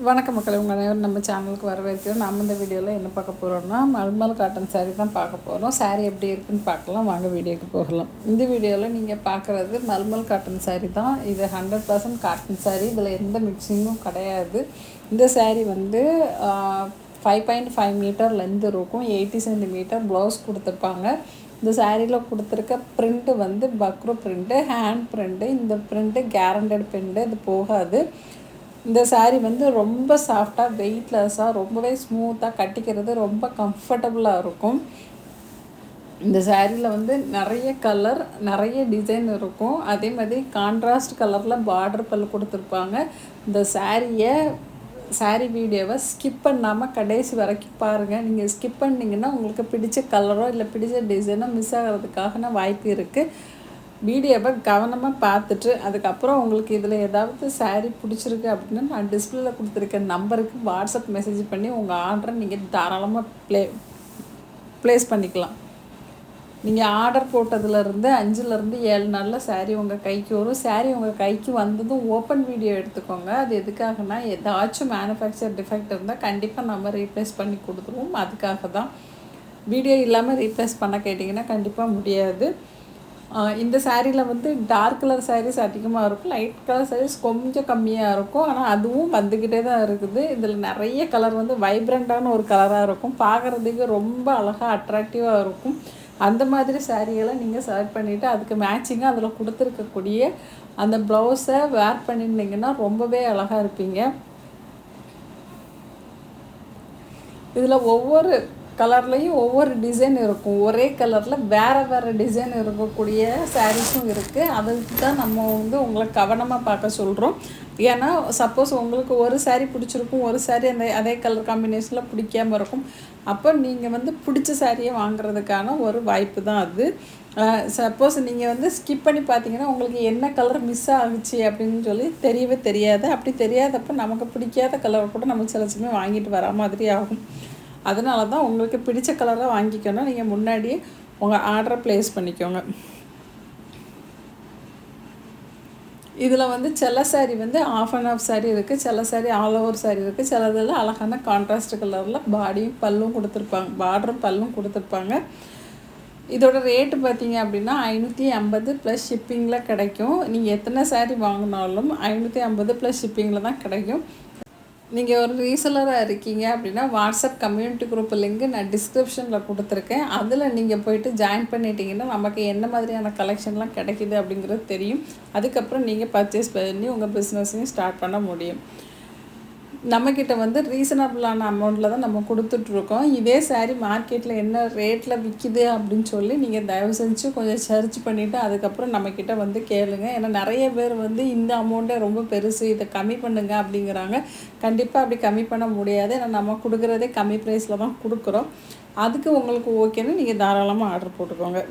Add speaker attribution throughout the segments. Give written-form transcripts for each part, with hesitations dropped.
Speaker 1: வணக்கம் மக்களே, உங்கள் அனைவரும் நம்ம சேனலுக்கு வரவேற்கிறோம். நம்ம இந்த வீடியோவில் என்ன பார்க்க போகிறோம்னா, மல்மல் காட்டன் சாரீ தான் பார்க்க போகிறோம். சாரீ எப்படி இருக்குன்னு பார்க்கலாம், வாங்க வீடியோக்கு போகலாம். இந்த வீடியோவில் நீங்கள் பார்க்குறது மல்மல் காட்டன் சாரீ தான். இது 100% காட்டன் சாரீ. இதில் எந்த மிக்சிங்கும் கிடையாது. இந்த சாரீ வந்து 5.5 மீட்டர் லென்த் இருக்கும், 80 சென்டிமீட்டர் ப்ளவுஸ் கொடுத்துருப்பாங்க. இந்த சாரியில் கொடுத்துருக்க ப்ரிண்ட்டு வந்து பக்ரோ ப்ரிண்ட்டு, ஹேண்ட் ப்ரிண்ட்டு. இந்த ப்ரிண்ட்டு கேரண்டட் ப்ரிண்ட்டு, இது போகாது. இந்த சாரீ வந்து ரொம்ப சாஃப்டாக, வெயிட்லெஸ்ஸாக, ரொம்பவே ஸ்மூத்தாக, கட்டிக்கிறது ரொம்ப கம்ஃபர்டபுளாக இருக்கும். இந்த சாரியில் வந்து நிறைய கலர், நிறைய டிசைன் இருக்கும். அதே மாதிரி கான்ட்ராஸ்ட் கலரில் பார்டர் பல்லு கொடுத்துருப்பாங்க. இந்த சாரீ வீடியோவை ஸ்கிப் பண்ணாமல் கடைசி வரைக்கும் பாருங்கள். நீங்கள் ஸ்கிப் பண்ணிங்கன்னா உங்களுக்கு பிடிச்ச கலரோ இல்லை பிடிச்ச டிசைனோ மிஸ் ஆகிறதுக்கான வாய்ப்பு இருக்குது. வீடியோவை கவனமாக பார்த்துட்டு அதுக்கப்புறம் உங்களுக்கு இதில் ஏதாவது சாரீ பிடிச்சிருக்கு அப்படின்னா நான் டிஸ்பிளேல கொடுத்துருக்க நம்பருக்கு வாட்ஸ்அப் மெசேஜ் பண்ணி உங்கள் ஆர்டரை நீங்கள் தாராளமாக ப்ளேஸ் பண்ணிக்கலாம். நீங்கள் ஆர்டர் போட்டதுலேருந்து 5லேருந்து 7 நாளில் சாரீ உங்கள் கைக்கு வரும். சாரீ உங்கள் கைக்கு வந்ததும் ஓப்பன் வீடியோ எடுத்துக்கோங்க. அது எதுக்காகனா, ஏதாச்சும் மேனுஃபேக்சர் டிஃபெக்ட் இருந்தால் கண்டிப்பாக நம்ம ரீப்ளேஸ் பண்ணி கொடுத்துருவோம். அதுக்காக தான். வீடியோ இல்லாமல் ரீப்ளேஸ் பண்ண கேட்டிங்கன்னா கண்டிப்பாக முடியாது. இந்த சாரியில் வந்து டார்க் கலர் சாரீஸ் அதிகமாக இருக்கும், லைட் கலர் சாரீஸ் கொஞ்சம் கம்மியாக இருக்கும். ஆனால் அதுவும் வந்துக்கிட்டே தான் இருக்குது. இதில் நிறைய கலர் வந்து வைப்ரண்ட்டான ஒரு கலராக இருக்கும், பார்க்குறதுக்கு ரொம்ப அழகாக அட்ராக்டிவாக இருக்கும். அந்த மாதிரி சாரிகளை நீங்கள் செலக்ட் பண்ணிவிட்டு அதுக்கு மேட்சிங்காக அதில் கொடுத்துருக்கக்கூடிய அந்த ப்ளவுஸை வேர் பண்ணியிருந்தீங்கன்னா ரொம்பவே அழகாக இருப்பீங்க. இதில் ஒவ்வொரு கலர்லேயும் ஒவ்வொரு டிசைன் இருக்கும். ஒரே கலரில் வேறு டிசைன் இருக்கக்கூடிய சாரீஸும் இருக்குது. அதுக்கு தான் நம்ம வந்து உங்களை கவனமாக பார்க்க சொல்கிறோம். ஏன்னா சப்போஸ் உங்களுக்கு ஒரு சாரீ பிடிச்சிருக்கும், ஒரு சாரீ அதே கலர் காம்பினேஷனில் பிடிக்காமல் இருக்கும். அப்போ நீங்கள் வந்து பிடிச்ச சாரியை வாங்குறதுக்கான ஒரு வாய்ப்பு தான் அது. சப்போஸ் நீங்கள் வந்து ஸ்கிப் பண்ணி பார்த்தீங்கன்னா உங்களுக்கு என்ன கலர் மிஸ் ஆகுச்சு அப்படின்னு சொல்லி தெரியவே தெரியாது. அப்படி தெரியாதப்போ நமக்கு பிடிக்காத கலரை கூட நம்ம சில சமயம் வாங்கிட்டு வர மாதிரி ஆகும். அதனால தான் உங்களுக்கு பிடிச்ச கலராக வாங்கிக்கணும். நீங்கள் முன்னாடியே உங்கள் ஆர்டரை ப்ளேஸ் பண்ணிக்கோங்க. இதில் வந்து சில சாரீ வந்து ஆஃப் அண்ட் ஆஃப் சாரீ இருக்குது, சில சாரீ ஆல் ஓவர் சாரீ இருக்குது. சிலதில் அழகான கான்ட்ராஸ்ட் கலரில் பாடியும் பல்லும் கொடுத்துருப்பாங்க, பார்டரும் பல்லும் கொடுத்துருப்பாங்க. இதோட ரேட்டு பார்த்தீங்க அப்படின்னா 550 ப்ளஸ் ஷிப்பிங்கில் கிடைக்கும். நீங்கள் எத்தனை சாரீ வாங்கினாலும் 550 ப்ளஸ் ஷிப்பிங்கில் தான் கிடைக்கும். நீங்கள் ஒரு ரீசெலராக இருக்கீங்க அப்படின்னா வாட்ஸ்அப் கம்யூனிட்டி குரூப் லிங்க்கு நான் டிஸ்கிரிப்ஷனில் கொடுத்துருக்கேன். அதில் நீங்கள் போய்ட்டு ஜாயின் பண்ணிட்டீங்கன்னா நமக்கு என்ன மாதிரியான கலெக்ஷன்லாம் கிடைக்கிது அப்படிங்கிறது தெரியும். அதுக்கப்புறம் நீங்கள் பர்ச்சேஸ் பண்ணி உங்கள் பிஸ்னஸையும் ஸ்டார்ட் பண்ண முடியும். நம்மக்கிட்ட வந்து ரீசனபிளான அமௌண்ட்டில் தான் நம்ம கொடுத்துட்ருக்கோம். இதே சாரீ மார்க்கெட்டில் என்ன ரேட்டில் விற்கிது அப்படின்னு சொல்லி நீங்கள் தயவு செஞ்சு கொஞ்சம் சர்ச் பண்ணிவிட்டு அதுக்கப்புறம் நம்மக்கிட்ட வந்து கேளுங்க. ஏன்னா நிறைய பேர் வந்து இந்த அமௌண்ட்டே ரொம்ப பெருசு, இதை கம்மி பண்ணுங்க அப்படிங்கிறாங்க. கண்டிப்பாக அப்படி கம்மி பண்ண முடியாது. ஏன்னா நம்ம கொடுக்குறதே கம்மி ப்ரைஸில் தான் கொடுக்குறோம். அதுக்கு உங்களுக்கு ஓகேன்னு நீங்கள் தாராளமாக ஆர்டர் போட்டுக்கோங்க.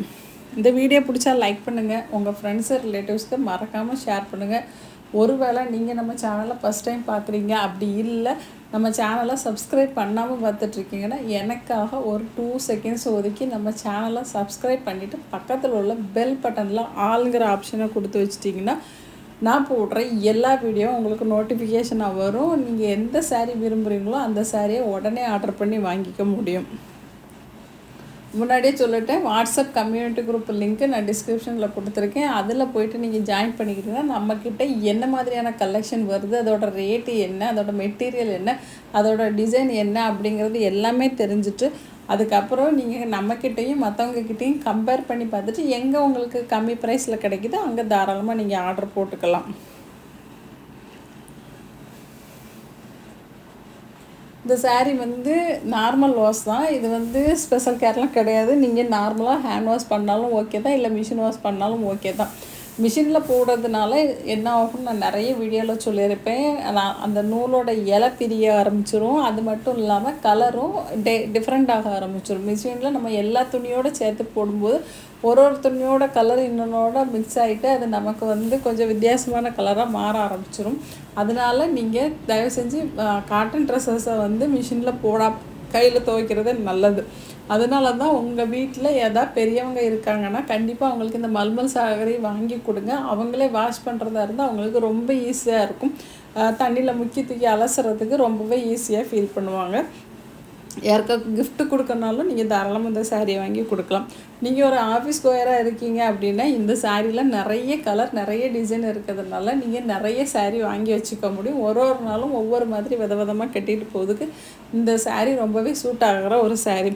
Speaker 1: இந்த வீடியோ பிடிச்சா லைக் பண்ணுங்கள், உங்கள் ஃப்ரெண்ட்ஸு ரிலேட்டிவ்ஸ்க்கு மறக்காமல் ஷேர் பண்ணுங்கள். ஒருவேளை நீங்கள் நம்ம சேனலை ஃபஸ்ட் டைம் பார்க்குறீங்க, அப்படி இல்லை நம்ம சேனலை சப்ஸ்கிரைப் பண்ணாமல் பார்த்துட்ருக்கீங்கன்னா எனக்காக ஒரு 2 செகண்ட்ஸ் ஒதுக்கி நம்ம சேனலை சப்ஸ்கிரைப் பண்ணிவிட்டு பக்கத்தில் உள்ள பெல் பட்டனில் ஆளுங்கிற ஆப்ஷனை கொடுத்து வச்சிட்டிங்கன்னா நான் போடுற எல்லா வீடியோவும் உங்களுக்கு நோட்டிஃபிகேஷனாக வரும். நீங்கள் எந்த சாரீ விரும்புகிறீங்களோ அந்த சாரியை உடனே ஆர்டர் பண்ணி வாங்கிக்க முடியும். முன்னாடியே சொல்லிட்டேன், வாட்ஸ்அப் கம்யூனிட்டி குரூப் லிங்க்கு நான் டிஸ்கிரிப்ஷனில் கொடுத்துருக்கேன். அதில் போய்ட்டு நீங்கள் ஜாயின் பண்ணிக்கிட்டீங்கன்னா நம்மக்கிட்ட என்ன மாதிரியான கலெக்ஷன் வருது, அதோட ரேட்டு என்ன, அதோட மெட்டீரியல் என்ன, அதோட டிசைன் என்ன அப்படிங்கிறது எல்லாமே தெரிஞ்சுட்டு அதுக்கப்புறம் நீங்கள் நம்மக்கிட்டையும் மற்றவங்கக்கிட்டையும் கம்பேர் பண்ணி பார்த்துட்டு எங்கே உங்களுக்கு கம்மி ப்ரைஸில் கிடைக்குதோ அங்கே தாராளமாக நீங்கள் ஆர்டர் போட்டுக்கலாம். இந்த சாரீ வந்து நார்மல் வாஷ் தான். இது வந்து ஸ்பெஷல் கேர்லாம் கிடையாது. நீங்கள் நார்மலாக ஹேண்ட் வாஷ் பண்ணாலும் ஓகே தான், இல்லை மிஷின் வாஷ் பண்ணாலும் ஓகே தான். மிஷினில் போடுறதுனால என்ன ஆகும்னு நான் நிறைய வீடியோவில் சொல்லியிருப்பேன். நான் அந்த நூலோட இலை பிரிய ஆரம்பிச்சிரும். அது மட்டும் இல்லாமல் கலரும் டிஃப்ரெண்ட் ஆரம்பிச்சிடும். மிஷினில் நம்ம எல்லா துணியோடு சேர்த்து போடும்போது ஒரு துணியோட கலர் இன்னொன்னோட மிக்ஸ் ஆகிட்டு அது நமக்கு வந்து கொஞ்சம் வித்தியாசமான கலராக மாற ஆரம்பிச்சிடும். அதனால் நீங்கள் தயவு செஞ்சு காட்டன் ட்ரெஸ்ஸஸை வந்து மிஷினில் கையில் துவைக்கிறது நல்லது. அதனால தான் உங்கள் வீட்டில் எதாவது பெரியவங்க இருக்காங்கன்னா கண்டிப்பாக அவங்களுக்கு இந்த மல்மல் சாகரி வாங்கி கொடுங்க. அவங்களே வாஷ் பண்ணுறதா இருந்தால் அவங்களுக்கு ரொம்ப ஈஸியாக இருக்கும். தண்ணியில் முக்கி தூக்கி அலசுறதுக்கு ரொம்பவே ஈஸியாக ஃபீல் பண்ணுவாங்க. யாருக்காவது கிஃப்ட்டு கொடுக்கறனாலும் நீங்கள் தாராளமாக இந்த சாரியை வாங்கி கொடுக்கலாம். நீங்கள் ஒரு ஆஃபீஸ் கோயராக இருக்கீங்க அப்படின்னா இந்த சாரியில் நிறைய கலர் நிறைய டிசைன் இருக்கிறதுனால நீங்கள் நிறைய சாரீ வாங்கி வச்சுக்க முடியும். ஒரு நாளும் ஒவ்வொரு மாதிரி விதமாக கட்டிட்டு போகிறதுக்கு இந்த சாரீ ரொம்பவே சூட் ஆகிற ஒரு சாரீ.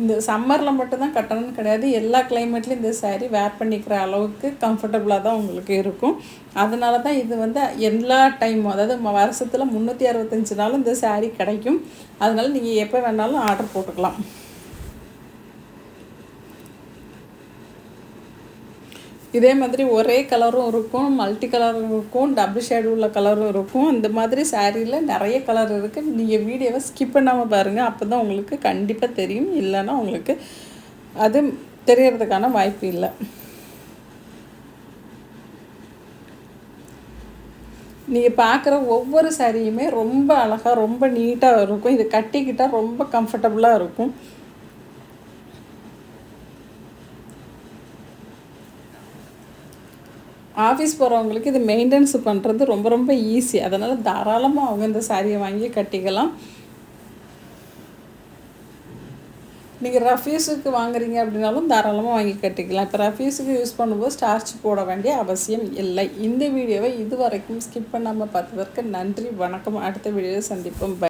Speaker 1: இந்த சம்மரில் மட்டும்தான் கட்டணும்னு கிடையாது, எல்லா கிளைமேட்லேயும் இந்த சாரீ வேர் பண்ணிக்கிற அளவுக்கு கம்ஃபர்டபுளாக தான் உங்களுக்கு இருக்கும். அதனால தான் இது வந்து எல்லா டைமும், அதாவது வருஷத்தில் 365 நாளும் இந்த சாரீ கிடைக்கும். அதனால் நீங்கள் எப்போ வேணாலும் ஆர்டர் போட்டுக்கலாம். இதே மாதிரி ஒரே கலரும் இருக்கும், மல்டி கலரும் இருக்கும், டபுள் ஷேடு உள்ள கலரும் இருக்கும். இந்த மாதிரி சாரியில் நிறைய கலர் இருக்குது. நீங்கள் வீடியோவை ஸ்கிப் பண்ணாமல் பாருங்கள், அப்போ தான் உங்களுக்கு கண்டிப்பாக தெரியும். இல்லைன்னா உங்களுக்கு அது தெரியறதுக்கான வாய்ப்பு இல்லை. நீங்கள் பார்க்குற ஒவ்வொரு சாரியுமே ரொம்ப அழகாக ரொம்ப நீட்டாக இருக்கும். இது கட்டிக்கிட்டால் ரொம்ப கம்ஃபர்டபுளாக இருக்கும். ஆஃபீஸ் போகிறவங்களுக்கு இது மெயின்டெனன்ஸ் பண்ணுறது ரொம்ப ரொம்ப ஈஸி. அதனால் தாராளமாக அவங்க இந்த சாரியை வாங்கி கட்டிக்கலாம். நீங்கள் ரஃப்யூஸுக்கு வாங்குறீங்க அப்படின்னாலும் தாராளமாக வாங்கி கட்டிக்கலாம். இப்போ ரஃப்யூஸுக்கு யூஸ் பண்ணும்போது ஸ்டார்ச் போட வேண்டிய அவசியம் இல்லை. இந்த வீடியோவை இதுவரைக்கும் ஸ்கிப் பண்ணாமல் பார்த்ததற்கு நன்றி, வணக்கம். அடுத்த வீடியோவில் சந்திப்போம். பை.